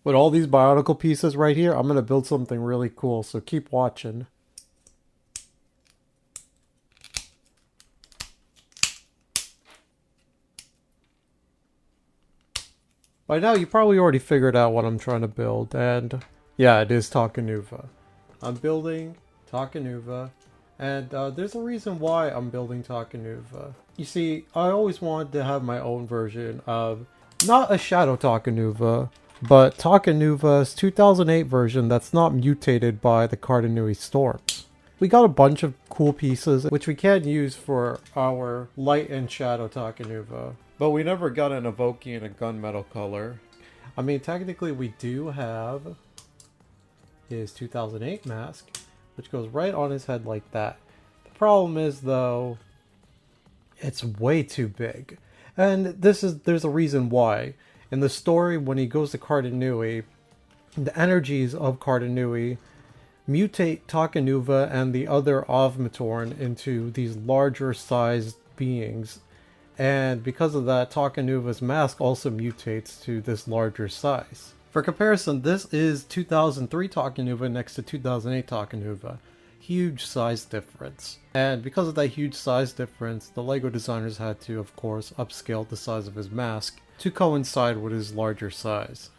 With all these Bionicle pieces right here, I'm going to build something really cool, so keep watching. By now, you probably already figured out what I'm trying to build, and yeah, it is Takanuva. I'm building Takanuva, and there's a reason why I'm building Takanuva. You see, I always wanted to have my own version of, not a Shadow Takanuva, but Takanuva's 2008 version that's not mutated by the Cardinui storms. We got a bunch of cool pieces which we can use for our Light and Shadow Takanuva, but we never got an Evoki in a gunmetal color. I mean, technically we do have his 2008 mask, which goes right on his head like that. The problem is, though, it's way too big. And there's a reason why. In the story, when he goes to Cardinui, the energies of Cardinui mutate Takanuva and the other Avmatorn into these larger sized beings. And because of that, Takanuva's mask also mutates to this larger size. For comparison, this is 2003 Takanuva next to 2008 Takanuva. Huge size difference. And because of that huge size difference, the LEGO designers had to, of course, upscale the size of his mask to coincide with his larger size.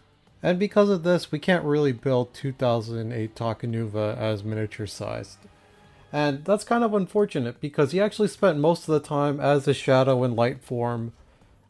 And because of this, we can't really build 2008 Takanuva as miniature sized. And that's kind of unfortunate because he actually spent most of the time as a shadow and light form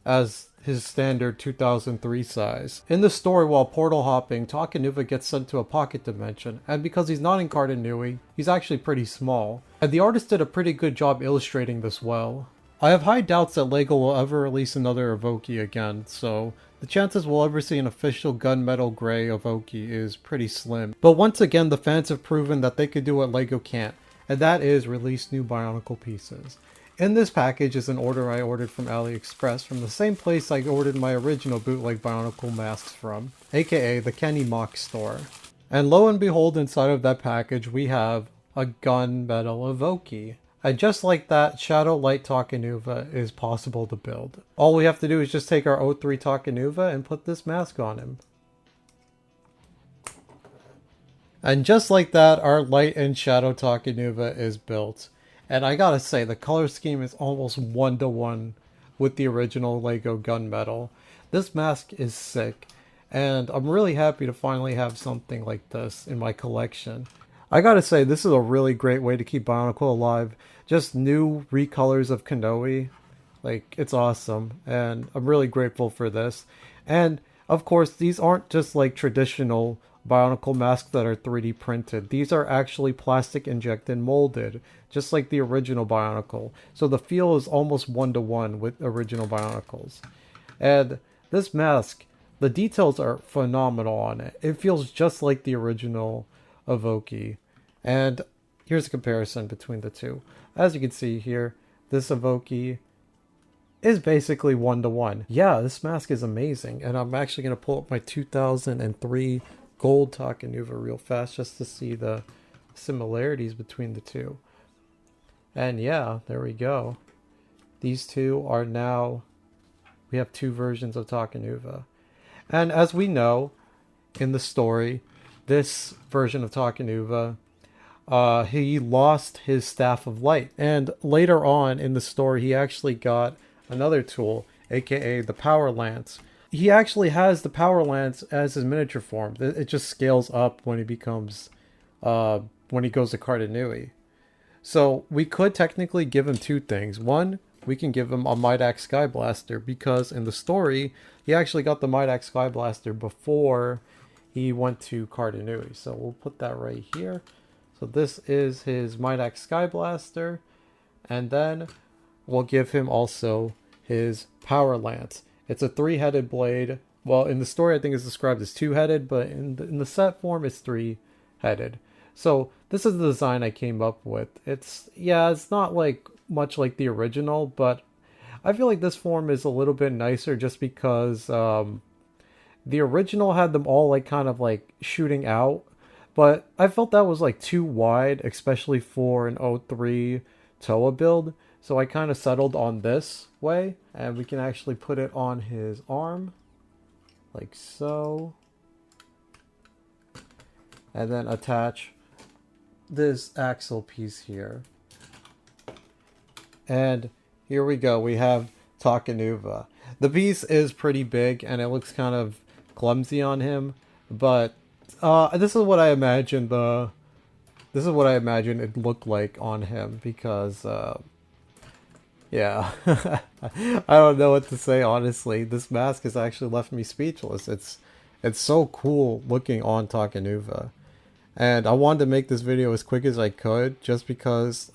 as his standard 2003 size. In the story, while portal hopping, Takanuva gets sent to a pocket dimension, and because he's not in Cardinui, he's actually pretty small. And the artist did a pretty good job illustrating this well. I have high doubts that LEGO will ever release another Evoki again, so the chances we'll ever see an official gunmetal gray Evoki is pretty slim. But once again, the fans have proven that they could do what LEGO can't, and that is release new Bionicle pieces. In this package is an order I ordered from AliExpress from the same place I ordered my original bootleg Bionicle masks from, aka the Kenny Mock store. And lo and behold, inside of that package we have a gunmetal Evoki. And just like that, Shadow Light Takanuva is possible to build. All we have to do is just take our O3 Takanuva and put this mask on him. And just like that, our Light and Shadow Takanuva is built. And I gotta say, the color scheme is almost one-to-one with the original LEGO Gunmetal. This mask is sick, and I'm really happy to finally have something like this in my collection. I gotta say, this is a really great way to keep Bionicle alive. Just new recolors of Kanoe. Like, it's awesome, and I'm really grateful for this. And, of course, these aren't just like traditional Bionicle masks that are 3D printed. These are actually plastic injected molded, just like the original Bionicle. So the feel is almost one-to-one with original Bionicles. And this mask, the details are phenomenal on it. It feels just like the original Evoki. And here's a comparison between the two. As you can see here, this Evoki is basically one-to-one. Yeah, this mask is amazing. And I'm actually going to pull up my 2003 gold Takanuva real fast just to see the similarities between the two. And yeah, there we go. These two are now, we have two versions of Takanuva. And as we know in the story, this version of Takanuva, he lost his Staff of Light. And later on in the story, he actually got another tool, aka the Power Lance. He actually has the Power Lance as his miniature form. It just scales up when he becomes, when he goes to Cardinui. So we could technically give him two things. One, we can give him a Midax Sky Blaster because in the story, he actually got the Midax Sky Blaster before he went to Cardinui. So we'll put that right here. So this is his Midax Sky Blaster. And then we'll give him also his Power Lance. It's a three-headed blade. Well, in the story, I think it's described as two-headed, but in the set form, it's three-headed. So this is the design I came up with. It's not like much like the original, but I feel like this form is a little bit nicer just because the original had them all like kind of like shooting out, but I felt that was like too wide, especially for an O3 Toa build. So I kind of settled on this way, and we can actually put it on his arm, like so. and then attach this axle piece here. And here we go, we have Takanuva. The piece is pretty big and it looks kind of clumsy on him, but this is what I imagine it'd look like on him, because yeah. I don't know what to say, honestly. This mask has actually left me speechless. It's so cool looking on Takanuva. And I wanted to make this video as quick as I could, just because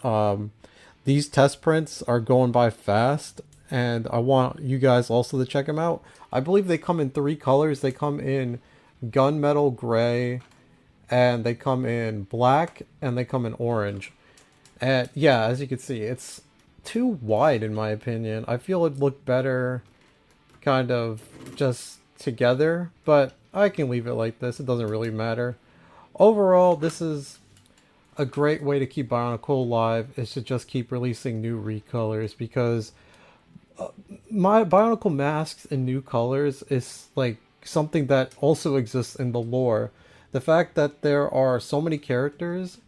these test prints are going by fast, and I want you guys also to check them out. I believe they come in 3 colors. They come in gunmetal gray, and they come in black, and they come in orange. And yeah, as you can see, it's too wide in my opinion. I feel it'd look better kind of just together, but I can leave it like this. It doesn't really matter. Overall, this is a great way to keep Bionicle alive, is to just keep releasing new recolors, because my Bionicle masks in new colors is like something that also exists in the lore. The fact that there are so many characters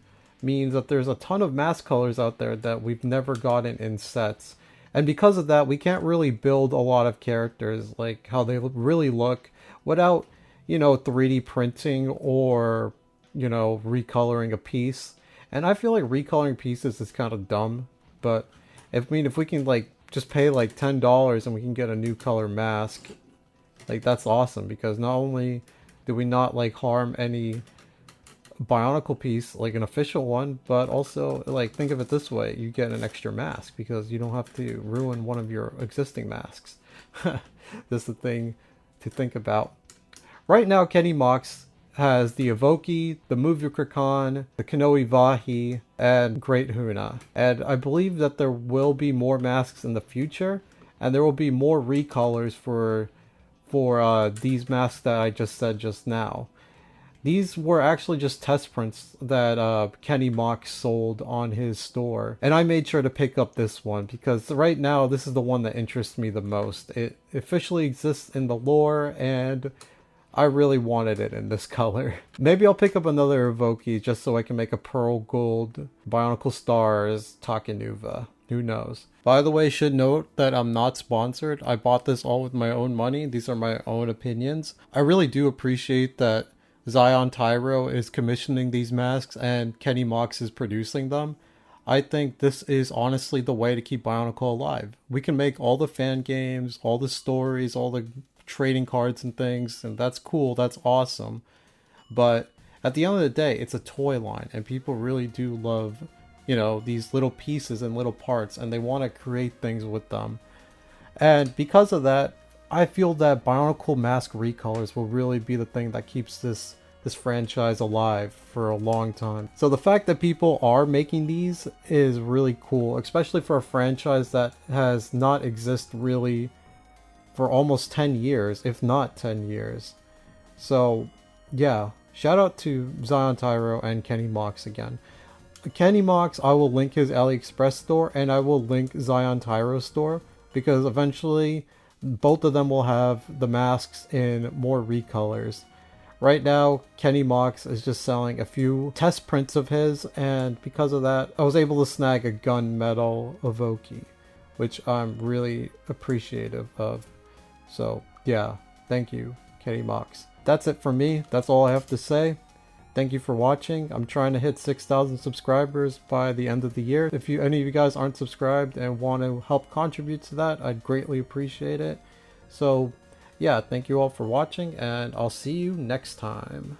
means that there's a ton of mask colors out there that we've never gotten in sets. And because of that, we can't really build a lot of characters like how they really look without, 3D printing or, recoloring a piece. And I feel like recoloring pieces is kind of dumb, but if we can like just pay like $10 and we can get a new color mask, like that's awesome, because not only do we not like harm any Bionicle piece, like an official one, but also, like, think of it this way, you get an extra mask because you don't have to ruin one of your existing masks. This is the thing to think about. Right now, Kenny Mox has the Evoki, the Muvukrakon, the Kanoe Vahi, and Great Huna. And I believe that there will be more masks in the future, and there will be more recolors for these masks that I just said just now. These were actually just test prints that Kenny Mox sold on his store. And I made sure to pick up this one because right now this is the one that interests me the most. It officially exists in the lore and I really wanted it in this color. Maybe I'll pick up another Evoki just so I can make a Pearl Gold Bionicle Stars Takanuva. Who knows? By the way, should note that I'm not sponsored. I bought this all with my own money. These are my own opinions. I really do appreciate that Zion Tyro is commissioning these masks and Kenny Mox is producing them. I think this is honestly the way to keep Bionicle alive. We can make all the fan games, all the stories, all the trading cards and things, and that's cool, that's awesome. But at the end of the day, it's a toy line, and people really do love, these little pieces and little parts, and they want to create things with them. And because of that, I feel that Bionicle mask recolors will really be the thing that keeps this franchise alive for a long time. So the fact that people are making these is really cool, especially for a franchise that has not existed really for almost 10 years, if not 10 years. So yeah, shout out to Zion Tyro and Kenny Mox again. Kenny Mox, I will link his AliExpress store and I will link Zion Tyro's store, because eventually both of them will have the masks in more recolors. Right now, Kenny Mox is just selling a few test prints of his, and because of that, I was able to snag a gunmetal Evoki, which I'm really appreciative of. So yeah, thank you, Kenny Mox. That's it for me. That's all I have to say. Thank you for watching. I'm trying to hit 6,000 subscribers by the end of the year. If any of you guys aren't subscribed and want to help contribute to that, I'd greatly appreciate it. So yeah, thank you all for watching, and I'll see you next time.